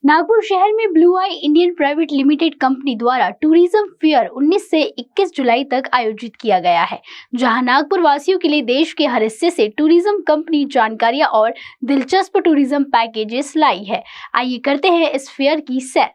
नागपुर शहर में ब्लू आई Indian private limited company द्वारा टूरिज्म फेयर 19 से 21 जुलाई तक आयोजित किया गया है, जहां नागपुर वासियों के लिए देश के हर हिस्से से टूरिज्म कंपनी जानकारियां और दिलचस्प टूरिज्म पैकेजेस लाई है। आइए करते हैं इस फेयर की सैर।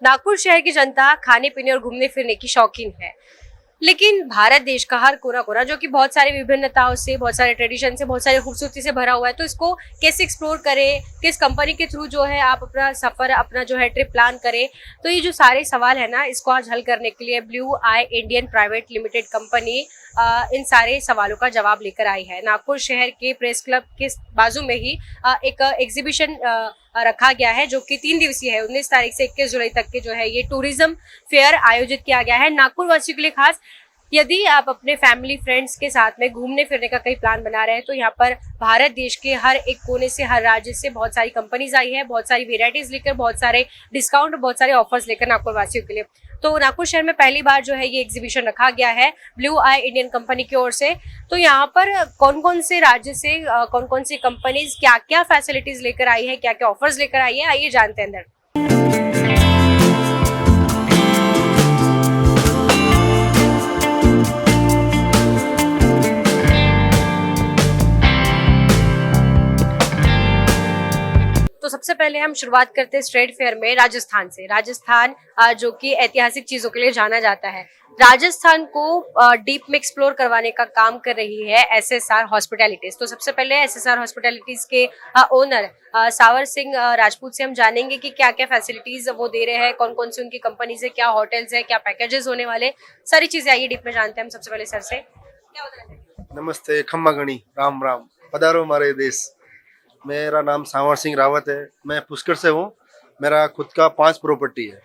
नागपुर शहर की जनता खाने पीने और घूमने फिरने की शौकीन है, लेकिन भारत देश का हर कोना कोना जो कि बहुत सारी विभिन्नताओं से, बहुत सारे ट्रेडिशन से, बहुत सारी खूबसूरती से भरा हुआ है, तो इसको कैसे एक्सप्लोर करें, किस कंपनी के थ्रू जो है आप अपना सफर, अपना जो है ट्रिप प्लान करें। तो ये जो सारे सवाल है ना, इसको आज हल करने के लिए ब्लू आई इंडियन प्राइवेट लिमिटेड कंपनी इन सारे सवालों का जवाब लेकर आई है। नागपुर शहर के प्रेस क्लब के बाजू में ही एक एग्जीबिशन रखा गया है, जो कि 3 दिवसीय है। 19 तारीख से 21 जुलाई तक के जो है ये टूरिज्म फेयर आयोजित किया गया है नागपुर वासियों के लिए खास। यदि आप अपने फैमिली फ्रेंड्स के साथ में घूमने फिरने का कई प्लान बना रहे हैं, तो यहाँ पर भारत देश के हर एक कोने से, हर राज्य से बहुत सारी कंपनीज आई है, बहुत सारी वेराइटीज लेकर, बहुत सारे डिस्काउंट, बहुत सारे ऑफर्स लेकर नागपुर वासियों के लिए। तो नागपुर शहर में पहली बार जो है ये एग्जीबिशन रखा गया है ब्लू आई इंडियन कंपनी की ओर से। तो यहाँ पर कौन कौन से राज्य से कौन कौन सी कंपनीज क्या क्या फैसिलिटीज लेकर आई है, क्या क्या ऑफर्स लेकर आई है, आइए जानते हैं अंदर। तो सबसे पहले हम शुरुआत करते हैं स्ट्रेट फेयर में राजस्थान से। राजस्थान जो कि ऐतिहासिक चीजों के लिए जाना जाता है, राजस्थान को डीप में एक्सप्लोर करवाने का काम कर रही है एसएसआर हॉस्पिटैलिटीज। तो सबसे पहले एसएसआर हॉस्पिटैलिटीज के ओनर सावर सिंह राजपूत से हम जानेंगे कि क्या क्या फैसिलिटीज वो दे रहे हैं, कौन कौन सी उनकी कंपनीज है, क्या होटल्स है, क्या पैकेजेस होने वाले, सारी चीजें आइए डीप में जानते हैं हम। सबसे पहले सर से क्या होता है। नमस्ते, खम्मा गणी, राम राम, पधारो हमारे देश। मेरा नाम सावर सिंह रावत है, मैं पुष्कर से हूँ। मेरा खुद का 5 प्रॉपर्टी है।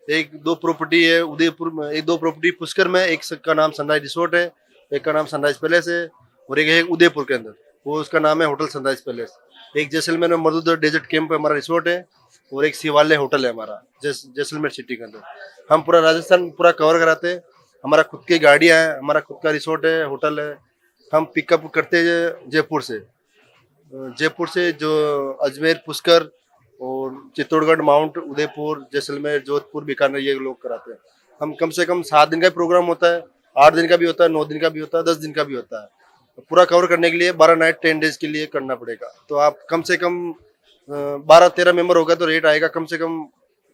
एक 2 प्रॉपर्टी है उदयपुर में, एक 2 प्रॉपर्टी पुष्कर में, एक का नाम सनराइज रिसोर्ट है, एक का नाम सनराइज पैलेस है, और एक है उदयपुर के अंदर, वो उसका नाम है होटल सनराइज पैलेस। एक जैसलमेर में मरुदर डेजर्ट कैंप हमारा रिसोर्ट है, और एक शिवालय होटल है हमारा जैसलमेर सिटी के अंदर। हम पूरा राजस्थान पूरा कवर कराते हैं। हमारा खुद की गाड़ियाँ हैं, हमारा खुद का रिसोर्ट है, होटल है। हम पिकअप करते हैं जयपुर से जो अजमेर, पुष्कर और चित्तौड़गढ़, माउंट उदयपुर, जैसलमेर, जोधपुर, बीकानेर, ये लोग कराते हैं। हम कम से कम 7 दिन का प्रोग्राम होता है, 8 दिन का भी होता है, 9 दिन का भी होता है, 10 दिन का भी होता है। तो पूरा कवर करने के लिए 12 नाइट 10 डेज के लिए करना पड़ेगा। तो आप कम से कम 12-13 मेंबर होगा तो रेट आएगा कम से कम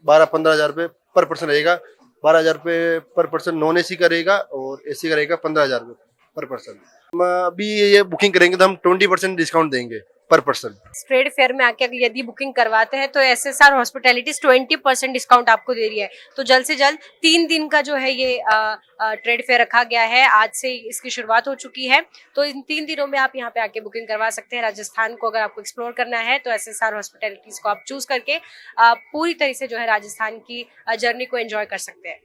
12-15 हज़ार रुपये पर पर्सन रहेगा। 12 हज़ार रुपये पर पर्सन नॉन एसी का रहेगा, और एसी का रहेगा 15 हज़ार रुपये पर पर्सन। हम अभी ये बुकिंग करेंगे तो हम 20% डिस्काउंट देंगे पर पर्सन। स्ट्रेट फेयर में आके अगर यदि बुकिंग करवाते हैं तो एसएसआर हॉस्पिटैलिटीज 20% डिस्काउंट आपको दे रही है। तो जल्द से जल्द 3 दिन का जो है ये ट्रेड फेयर रखा गया है, आज से इसकी शुरुआत हो चुकी है। तो इन 3 दिनों में आप यहाँ पे आके बुकिंग करवा सकते हैं। राजस्थान को अगर आपको एक्सप्लोर करना है तो एसएसआर हॉस्पिटैलिटीज को आप चूज करके पूरी तरह से जो है राजस्थान की जर्नी को एंजॉय कर सकते हैं।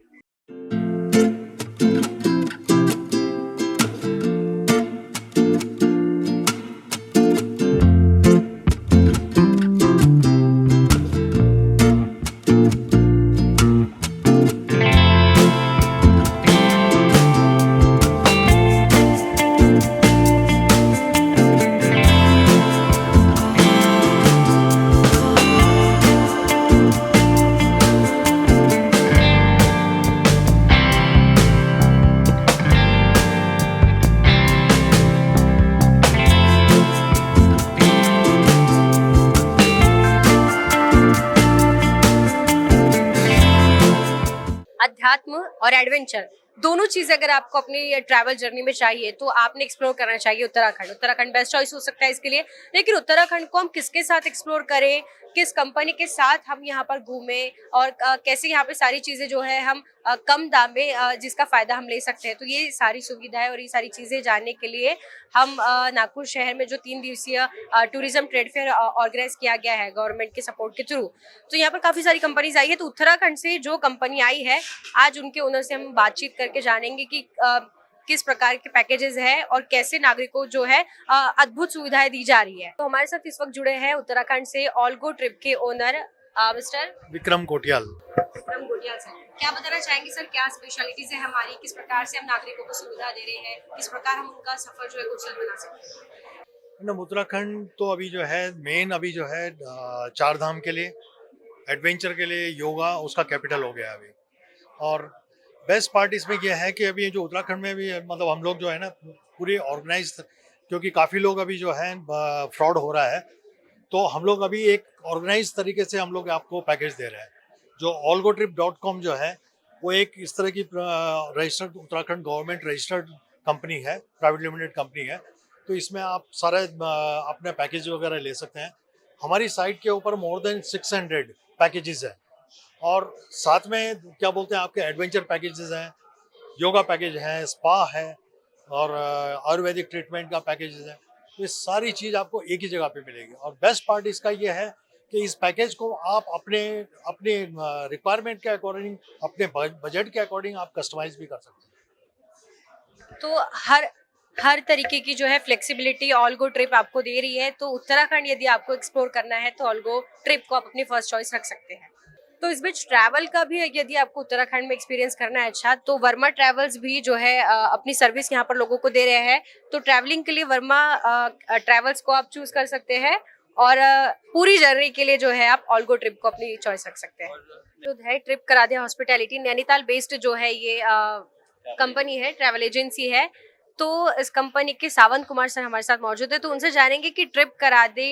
अध्यात्म और एडवेंचर दोनों चीजें अगर आपको अपनी ट्रैवल जर्नी में चाहिए तो आपने एक्सप्लोर करना चाहिए उत्तराखंड बेस्ट चॉइस हो सकता है इसके लिए। लेकिन उत्तराखंड को हम किसके साथ एक्सप्लोर करें, किस कंपनी के साथ हम यहाँ पर घूमें, और कैसे यहाँ पे सारी चीजें जो है हम कम दाम में जिसका फ़ायदा हम ले सकते हैं। तो ये सारी सुविधाएं और ये सारी चीज़ें जानने के लिए हम नागपुर शहर में जो 3 दिवसीय टूरिज्म ट्रेड फेयर ऑर्गेनाइज किया गया है गवर्नमेंट के सपोर्ट के थ्रू, तो यहाँ पर काफ़ी सारी कंपनीज आई है। तो उत्तराखंड से जो कंपनी आई है, आज उनके ओनर से हम बातचीत करके जानेंगे कि किस प्रकार के पैकेजेस है और कैसे नागरिकों जो है अद्भुत सुविधाएं दी जा रही है। तो हमारे साथ इस वक्त जुड़े हैं उत्तराखंड से ऑलगो ट्रिप के owner mister Vikram Kotiyal. Vikram Gotyal sir, क्या बताना चाहेंगे सर, क्या स्पेशलिटीज है हमारी, किस प्रकार से हम नागरिकों को सुविधा दे रहे हैं, किस प्रकार हम उनका सफर जो है कुशल बना सकते हैं? मैडम, उत्तराखंड तो अभी जो है मेन अभी जो है चार धाम के लिए, एडवेंचर के लिए, योगा उसका कैपिटल हो गया अभी। और बेस्ट पार्ट इसमें यह है कि अभी जो उत्तराखंड में भी मतलब हम लोग जो है ना पूरी ऑर्गेनाइज, क्योंकि काफ़ी लोग अभी जो है फ्रॉड हो रहा है, तो हम लोग अभी एक ऑर्गेनाइज तरीके से हम लोग आपको पैकेज दे रहे हैं। जो olgotrip.com जो है वो एक इस तरह की registered Uttarakhand government registered company है, प्राइवेट लिमिटेड कंपनी है। तो इसमें आप सारे अपने पैकेज वगैरह ले सकते हैं। हमारी साइट के ऊपर मोर देन 600 पैकेजेस है, और साथ में क्या बोलते हैं आपके एडवेंचर पैकेजेस हैं, योगा पैकेज है, स्पा है, और आयुर्वेदिक ट्रीटमेंट का पैकेजेस है। तो ये सारी चीज़ आपको एक ही जगह पे मिलेगी। और बेस्ट पार्ट इसका ये है कि इस पैकेज को आप अपने अपने रिक्वायरमेंट के अकॉर्डिंग, अपने बजट के अकॉर्डिंग आप कस्टमाइज भी कर सकते हैं। तो हर तरीके की जो है फ्लेक्सिबिलिटी ऑलगो ट्रिप आपको दे रही है। तो उत्तराखंड यदि आपको एक्सप्लोर करना है तो ऑलगो ट्रिप को आप अपनी फर्स्ट चॉइस रख सकते हैं। तो इस बीच ट्रैवल का भी यदि आपको उत्तराखंड में एक्सपीरियंस करना है अच्छा, तो वर्मा ट्रैवल्स भी जो है अपनी सर्विस यहाँ पर लोगों को दे रहे हैं। तो ट्रैवलिंग के लिए वर्मा ट्रैवल्स को आप चूज कर सकते हैं, और पूरी जर्नी के लिए जो है आप ऑलगो ट्रिप को अपनी चॉइस रख सकते हैं। तो है ट्रिप करा दे हॉस्पिटैलिटी, नैनीताल बेस्ड जो है ये कंपनी है, ट्रैवल एजेंसी है। तो इस कंपनी के सावंत कुमार सर हमारे साथ मौजूद है, तो उनसे जानेंगे कि ट्रिप करा दे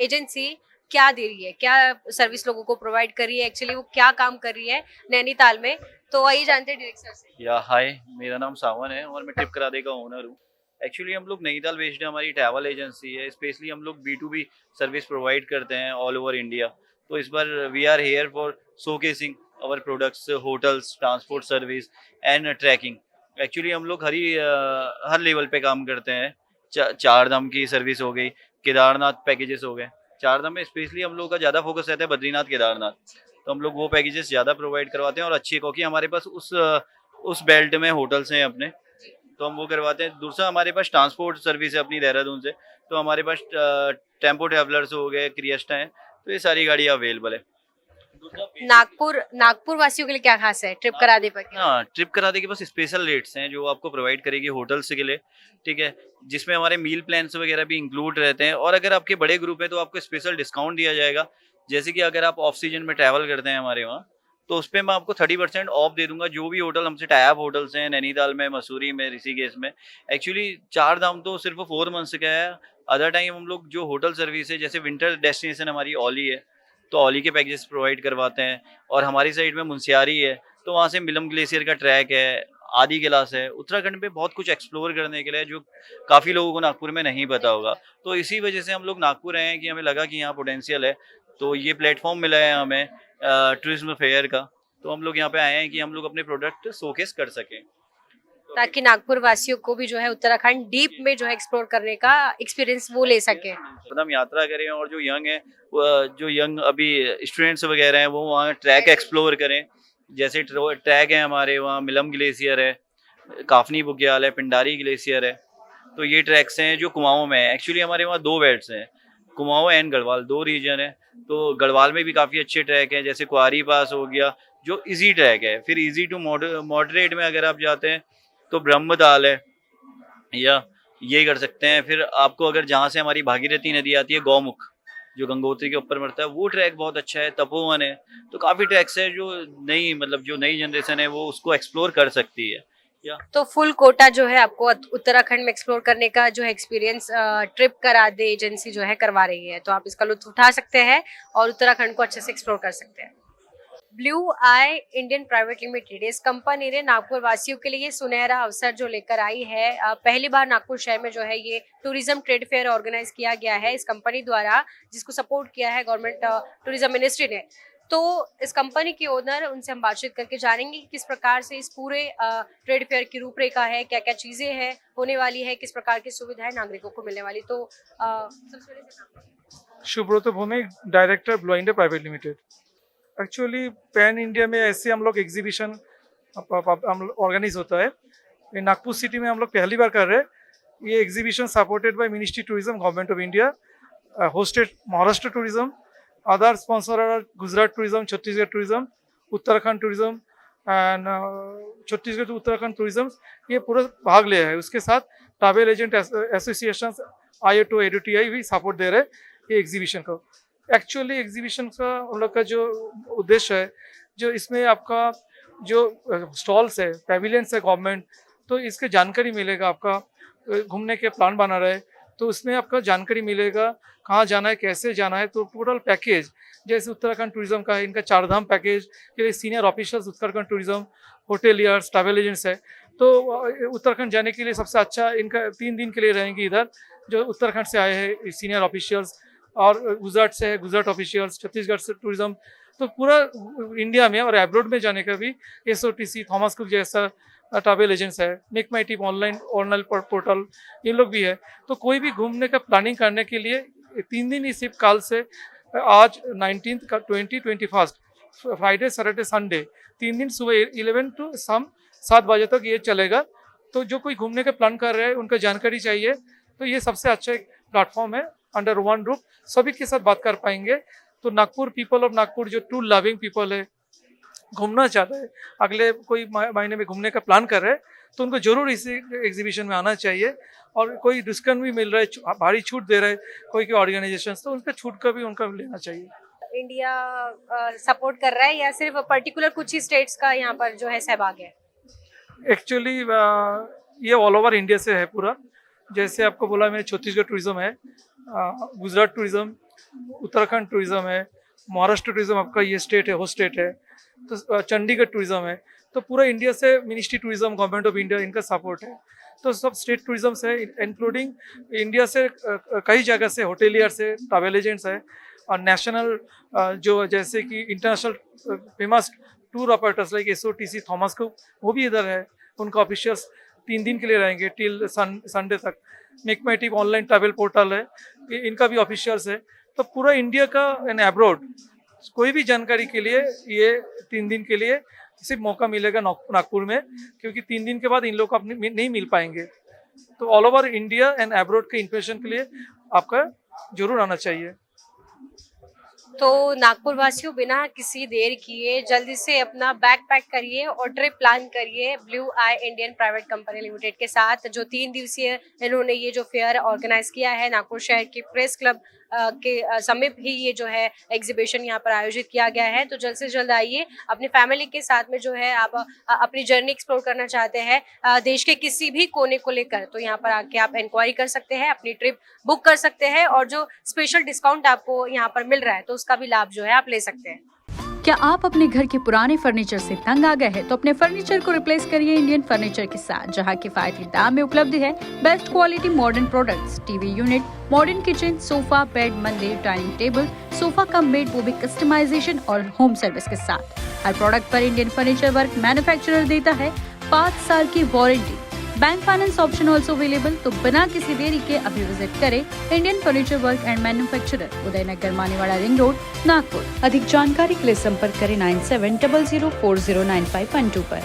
एजेंसी क्या दे रही है, क्या सर्विस लोगों को प्रोवाइड कर रही है, एक्चुअली वो क्या काम कर रही है नैनीताल में। तो वही जानते हैं डायरेक्ट सर से। या हाय, मेरा नाम सावन है और मैं ट्रिप करा दे का ओनर हूँ। एक्चुअली हम लोग नैनीताल बेस्ड है, हमारी ट्रैवल एजेंसी है। स्पेशली हम लोग B2B सर्विस प्रोवाइड करते हैं ऑल ओवर इंडिया। तो इस बार we are here for showcasing our products, hotels, transport service and trekking. Actually हम लोग हर लेवल पे काम करते हैं। चार धाम की सर्विस हो गई, केदारनाथ पैकेजेस हो गए। चार धाम में स्पेशली हम लोग का ज़्यादा फोकस रहता है बद्रीनाथ, केदारनाथ। तो हम लोग वो पैकेजेस ज़्यादा प्रोवाइड करवाते हैं, और अच्छी, क्योंकि हमारे पास उस बेल्ट में होटल्स हैं अपने, तो हम वो करवाते हैं। दूसरा हमारे पास ट्रांसपोर्ट सर्विस है अपनी देहरादून से, तो हमारे पास टेम्पो ट्रैवलर्स हो गए, क्रिएस्टा है, तो ये सारी गाड़ियाँ अवेलेबल है। नागपुर वासियों के लिए क्या खास है ट्रिप करा दे पर? हाँ, ट्रिप करा दे के पास स्पेशल रेट्स हैं जो आपको प्रोवाइड करेगी होटल्स के लिए, ठीक है, जिसमें हमारे मील प्लान्स वगैरह भी इंक्लूड रहते हैं। और अगर आपके बड़े ग्रुप है तो आपको स्पेशल डिस्काउंट दिया जाएगा। जैसे कि अगर आप ऑफ सीजन में ट्रैवल करते हैं हमारे वहाँ, तो उस पर मैं आपको 30% ऑफ दे दूंगा। जो भी होटल हमसे टाई अप होटल्स हैं नैनीताल में, मसूरी में, ऋषिकेश में। एक्चुअली चार धाम तो सिर्फ 4 मंथ्स का है। अदर टाइम हम लोग जो होटल सर्विस है, जैसे विंटर डेस्टिनेशन हमारी ओली है, तो ओली के पैकेजेस प्रोवाइड करवाते हैं। और हमारी साइड में मुंशियारी है, तो वहाँ से मिलम ग्लेशियर का ट्रैक है, आदि क्लास है। उत्तराखंड में बहुत कुछ एक्सप्लोर करने के लिए जो काफ़ी लोगों को नागपुर में नहीं पता होगा। तो इसी वजह से हम लोग नागपुर आए हैं कि हमें लगा कि यहाँ पोटेंशियल है, तो ये प्लेटफॉर्म मिला है हमें टूरिज्म फेयर का। तो हम लोग यहाँ पे आए हैं कि हम लोग अपने प्रोडक्ट शोकेस कर सकें, ताकि नागपुर वासियों को भी जो है उत्तराखंड डीप में जो है एक्सप्लोर करने का एक्सपीरियंस वो ले सके। हम यात्रा करें, और जो यंग है, जो यंग अभी स्टूडेंट्स वगैरह हैं, वो वहाँ ट्रैक एक्सप्लोर करें। जैसे ट्रैक है हमारे वहाँ, मिलम ग्लेशियर है, काफनी बुग्याल है, पिंडारी ग्लेशियर है। तो ये ट्रैक्स हैं जो कुमाऊं में है। एक्चुअली हमारे वहाँ 2 बेल्ट्स हैं, कुमाऊं एंड गढ़वाल, 2 रीजन है। तो गढ़वाल में भी काफ़ी अच्छे ट्रैक हैं, जैसे कुआरी पास हो गया जो इजी ट्रैक है। फिर इजी टू मॉडरेट में अगर आप जाते हैं तो ब्रह्मताल है, या ये कर सकते हैं। फिर आपको अगर जहाँ से हमारी भागीरथी नदी आती है, गौमुख जो गंगोत्री के ऊपर मरता है, वो ट्रैक बहुत अच्छा है। तपोवन है। तो काफ़ी ट्रैक्स है जो जो नई जनरेशन है वो उसको एक्सप्लोर कर सकती है। तो फुल कोटा जो है आपको उत्तराखंड में एक्सप्लोर करने का जो है एक्सपीरियंस ट्रिप करा दे एजेंसी जो है करवा रही है। तो आप इसका लुत्फ उठा सकते हैं और उत्तराखंड को अच्छे से एक्सप्लोर कर सकते हैं। ब्लू आई इंडियन प्राइवेट लिमिटेड, इस कंपनी ने नागपुर वासियों के लिए सुनहरा अवसर जो लेकर आई है। पहली बार नागपुर शहर में जो है ये टूरिज्म ट्रेड फेयर ऑर्गेनाइज किया गया है इस कंपनी द्वारा, जिसको सपोर्ट किया है गवर्नमेंट टूरिज्म मिनिस्ट्री ने। तो इस कंपनी के ओनर, उनसे हम बातचीत करके जानेंगे कि किस प्रकार से इस पूरे ट्रेड फेयर की रूपरेखा है, क्या क्या चीजें हैं होने वाली है, किस प्रकार की सुविधाएं नागरिकों को मिलने वाली। तो सबसे पहले से नाम। Subrata Bhowmik, director Blue India private limited. Actually pan India में ऐसे हम लोग एग्जीबिशन ऑर्गेनाइज होता है। ये नागपुर सिटी में हम लोग पहली बार कर रहे हैं। ये exhibition supported by ministry tourism, government of India, hosted Maharashtra tourism, other sponsor are Gujarat tourism, Chhattisgarh tourism, Uttarakhand tourism and Chhattisgarh to Uttarakhand tourism ये पूरा भाग लिया है। उसके साथ travel agent association IATO ADTI भी सपोर्ट दे रहे हैं ये एग्जीबिशन को। एक्चुअली एग्जीबिशन का हम लोग का जो उद्देश्य है, जो इसमें आपका जो स्टॉल्स है, पैविलियंस है गवर्नमेंट, तो इसके जानकारी मिलेगा। आपका घूमने के प्लान बना रहे तो उसमें आपका जानकारी मिलेगा कहाँ जाना है, कैसे जाना है। तो टोटल पैकेज जैसे उत्तराखंड टूरिज्म का है, इनका 4 धाम पैकेज के लिए senior officers Uttarakhand tourism, hoteliers, travel agents है। तो उत्तराखंड जाने के लिए सबसे अच्छा इनका 3 दिन के लिए रहेंगे इधर, जो उत्तराखंड से आए हैं सीनियर ऑफिशियल्स, और गुजरात से है गुजरात ऑफिशियल्स, छत्तीसगढ़ से टूरिज्म। तो पूरा इंडिया में और एब्रोड में जाने का भी SOTC, थॉमस कुक जैसा ट्रैवल एजेंट्स है, मेक माई ट्रिप ऑनलाइन पोर्टल, ये लोग भी है। तो कोई भी घूमने का प्लानिंग करने के लिए 3 दिन इस काल से आज 19 का 21 फ्राइडे, सैटरडे, संडे 3 दिन सुबह 11 to शाम 7 बजे तक ये चलेगा। तो जो कोई घूमने का प्लान कर रहे हैं, उनका जानकारी चाहिए, तो ये सबसे अच्छा एक प्लेटफॉर्म है। अंडर वन रूफ सभी के साथ बात कर पाएंगे। तो नागपुर, पीपल ऑफ नागपुर जो टूर लविंग पीपल है, घूमना चाहते हैं, अगले कोई महीने में घूमने का प्लान कर रहे हैं, तो उनको जरूर इस एग्जीबिशन में आना चाहिए। और कोई डिस्काउंट भी मिल रहा है, भारी छूट दे रहे हैं कोई के ऑर्गेनाइजेशन, तो उनका छूट का भी उनका लेना चाहिए। इंडिया सपोर्ट कर रहा है या सिर्फ पर्टिकुलर कुछ ही स्टेट्स का यहाँ पर जो है सहभाग है? एक्चुअली ये ऑल ओवर इंडिया से है पूरा। जैसे आपको बोला मैंने, छत्तीसगढ़ टूरिज्म है, गुजरात टूरिज्म, उत्तराखंड टूरिज्म है, महाराष्ट्र टूरिज्म आपका ये स्टेट है, होस्ट स्टेट है, तो चंडीगढ़ टूरिज्म है। तो पूरा इंडिया से ministry tourism, government of India, इनका सपोर्ट है। तो सब स्टेट टूरिज्म से, इंक्लूडिंग इंडिया से कई जगह से होटेलियर से, ट्रैवल एजेंट्स है, और नेशनल जो जैसे कि international famous tour operators like SOTC, Thomas cook, वो भी इधर है। उनका ऑफिशियल्स 3 दिन के लिए रहेंगे टिल संडे तक। मेक माई ट्रिप ऑनलाइन ट्रैवल पोर्टल है, इनका भी ऑफिशियल्स है। तो पूरा इंडिया का एंड एब्रोड कोई भी जानकारी के लिए ये 3 दिन के लिए सिर्फ मौका मिलेगा नागपुर में, क्योंकि 3 दिन के बाद इन लोग को अपने नहीं मिल पाएंगे। तो all over India and abroad के इंप्रेशन के लिए आपका जरूर आना चाहिए। तो नागपुर वासियों, बिना किसी देर किए जल्दी से अपना बैग पैक करिए और ट्रिप प्लान करिए ब्लू आई इंडियन प्राइवेट कंपनी लिमिटेड के साथ, जो 3 दिवसीय इन्होंने ये जो फेयर ऑर्गेनाइज किया है नागपुर शहर के प्रेस क्लब के समीप ही ये जो है एग्जीबिशन यहाँ पर आयोजित किया गया है। तो जल्द से जल्द आइए, अपनी फैमिली के साथ में जो है आप अपनी जर्नी एक्सप्लोर करना चाहते हैं देश के किसी भी कोने को लेकर, तो यहाँ पर आके आप इंक्वायरी कर सकते हैं, अपनी ट्रिप बुक कर सकते हैं, और जो स्पेशल डिस्काउंट आपको यहाँ पर मिल रहा है तो उसका भी लाभ जो है आप ले सकते हैं। क्या आप अपने घर के पुराने फर्नीचर से तंग आ गए हैं? तो अपने फर्नीचर को रिप्लेस करिए इंडियन फर्नीचर के साथ, जहां किफायती दाम में उपलब्ध है best quality modern products, TV unit, modern kitchen, sofa, bed, मंदिर, dining table, sofa cum bed, वो भी कस्टमाइजेशन और होम सर्विस के साथ। हर प्रोडक्ट पर इंडियन फर्नीचर वर्क मैन्युफैक्चरर देता है 5 साल की warranty. Bank finance option also available. तो बिना किसी देरी के अभी विजिट करें Indian furniture work and manufacturer, Udaynagar, Manewada ring road, Nagpur. अधिक जानकारी के लिए संपर्क करें 9700409512 पर।